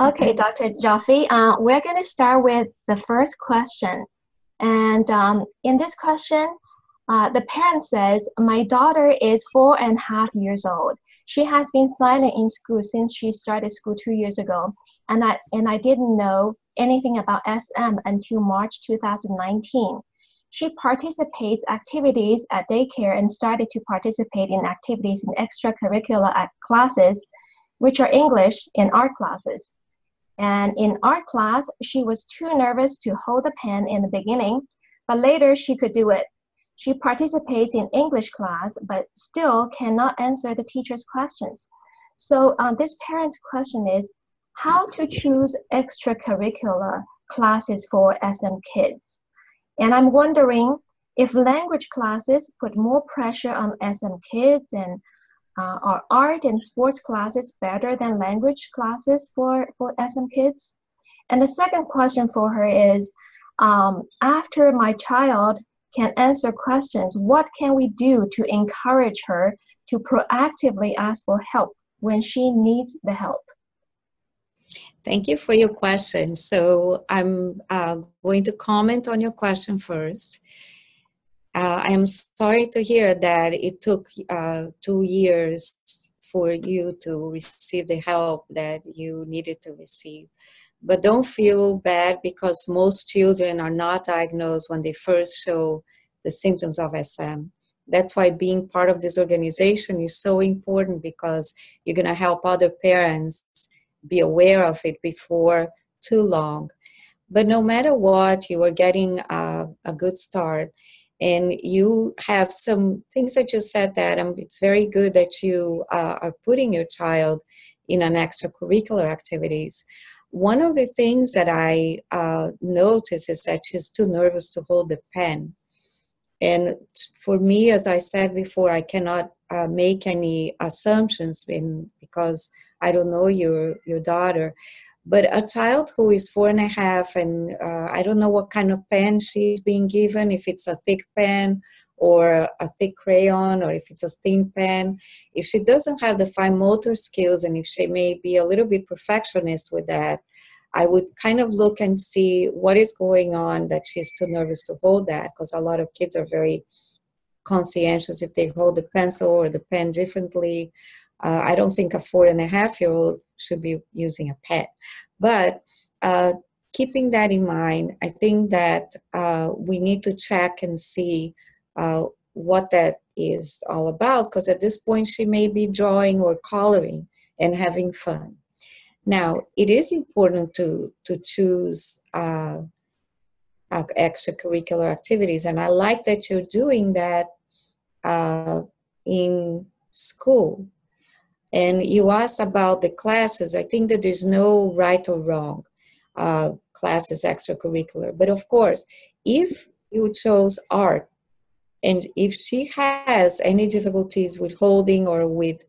Okay, Dr. Jaffe, we're going to start with the first question. And in this question, the parent says, my daughter is 4.5 years old. She has been silent in school since she started school 2 years ago. And I didn't know anything about SM until March 2019. She participates activities at daycare and started to participate in activities in extracurricular classes, which are English and art classes. And in art class, she was too nervous to hold the pen in the beginning, but later she could do it. She participates in English class, but still cannot answer the teacher's questions. So this parent's question is, how to choose extracurricular classes for SM kids? And I'm wondering if language classes put more pressure on SM kids, and are art and sports classes better than language classes for SM kids? And the second question for her is, after my child can answer questions, what can we do to encourage her to proactively ask for help when she needs the help? Thank you for your question. So I'm going to comment on your question first. I am sorry to hear that it took 2 years for you to receive the help that you needed to receive. But don't feel bad, because most children are not diagnosed when they first show the symptoms of SM. That's why being part of this organization is so important, because you're going to help other parents be aware of it before too long. But no matter what, you are getting a good start. And you have some things that you said that it's very good that you are putting your child in an extracurricular activities. One of the things that I notice is that she's too nervous to hold the pen. And for me, as I said before, I cannot make any assumptions because I don't know your daughter. But a child who is 4.5 and I don't know what kind of pen she's being given, if it's a thick pen or a thick crayon, or if it's a thin pen, if she doesn't have the fine motor skills, and if she may be a little bit perfectionist with that, I would kind of look and see what is going on that she's too nervous to hold that, because a lot of kids are very conscientious if they hold the pencil or the pen differently. I don't think a 4.5-year-old should be using a pen. But keeping that in mind, I think that we need to check and see what that is all about, because at this point she may be drawing or coloring and having fun. Now, it is important to choose extracurricular activities, and I like that you're doing that in school. And you asked about the classes. I think that there's no right or wrong classes extracurricular. But of course, if you chose art, and if she has any difficulties with holding or with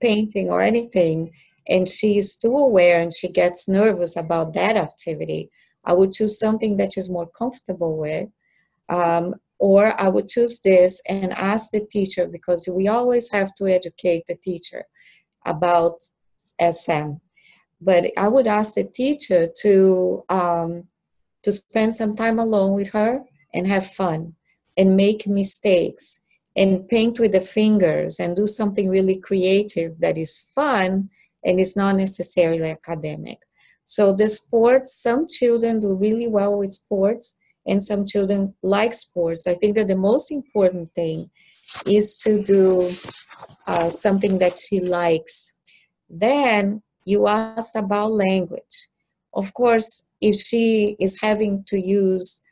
painting or anything, and she is too aware and she gets nervous about that activity, I would choose something that she's more comfortable with. Or I would choose this and ask the teacher, because we always have to educate the teacher about SM. But I would ask the teacher to spend some time alone with her and have fun and make mistakes and paint with the fingers and do something really creative that is fun and is not necessarily academic. So the sports, some children do really well with sports, and some children like sports. I think that the most important thing is to do something that she likes. Then you asked about language. Of course, if she is having to use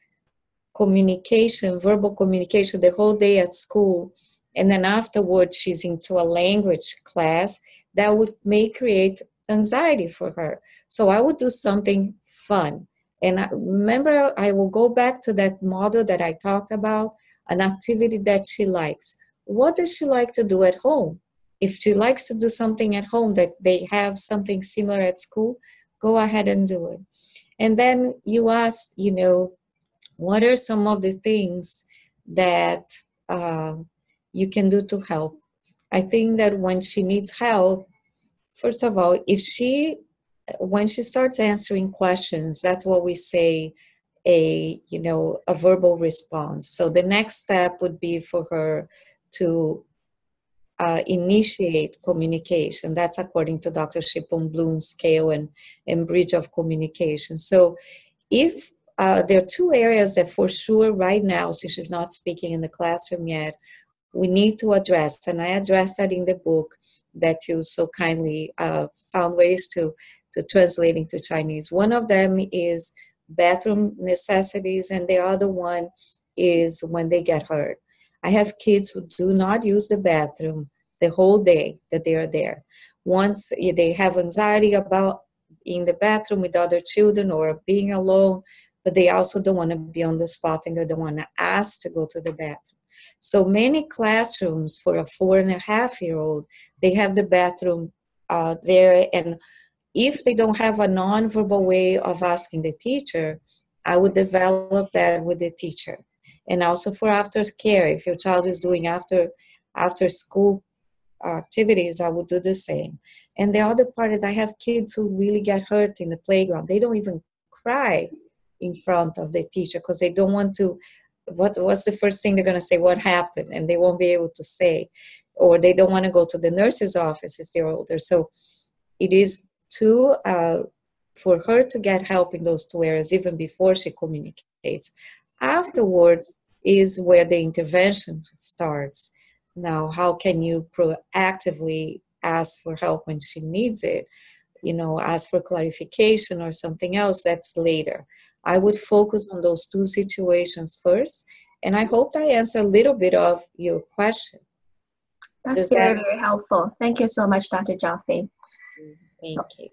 communication, verbal communication, the whole day at school, and then afterwards she's into a language class, that may create anxiety for her. So I would do something fun. And remember, I will go back to that model that I talked about, an activity that she likes. What does she like to do at home? If she likes to do something at home that they have something similar at school, go ahead and do it. And then you asked, what are some of the things that you can do to help? I think that when she needs help, first of all, if she when she starts answering questions, that's what we say a verbal response. So the next step would be for her to initiate communication. That's according to Dr. Shipon Bloom's scale and bridge of communication. So if there are two areas that for sure right now, since she's not speaking in the classroom yet, we need to address, and I addressed that in the book that you so kindly found ways to translate into Chinese. One of them is bathroom necessities, and the other one is when they get hurt. I have kids who do not use the bathroom the whole day that they are there. Once they have anxiety about in the bathroom with other children or being alone, but they also don't want to be on the spot and they don't want to ask to go to the bathroom. So many classrooms for a 4.5-year-old, they have the bathroom there, and if they don't have a nonverbal way of asking the teacher, I would develop that with the teacher. And also for after care, if your child is doing after school activities, I would do the same. And the other part is I have kids who really get hurt in the playground. They don't even cry in front of the teacher because they don't want to. What's the first thing they're going to say? What happened? And they won't be able to say. Or they don't want to go to the nurse's office if they're older. So it is for her to get help in those two areas even before she communicates. Afterwards is where the intervention starts. Now, how can you proactively ask for help when she needs it? Ask for clarification or something else, that's later. I would focus on those two situations first, and I hope I answer a little bit of your question. That's very, very helpful. Thank you so much, Dr. Jaffe. Thank you.